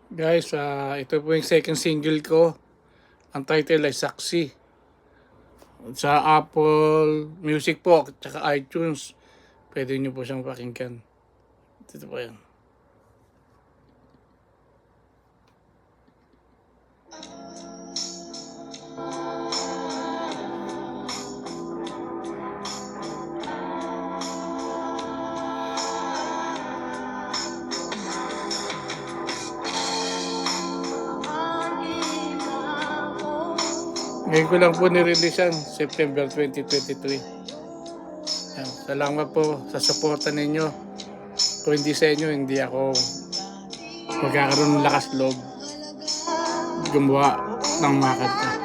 Guys, ito po yung second single ko. Ang title ay Saksi. Sa Apple Music po, at saka iTunes. Pwede nyo po siyang pakinggan. Ito po yan. Ngayon ko lang po nirelease yan, September 2023. Yan. Salamat po sa suporta ninyo. Kung hindi sa inyo, hindi ako magkakaroon ng lakas loob gumawa ng mga kanta.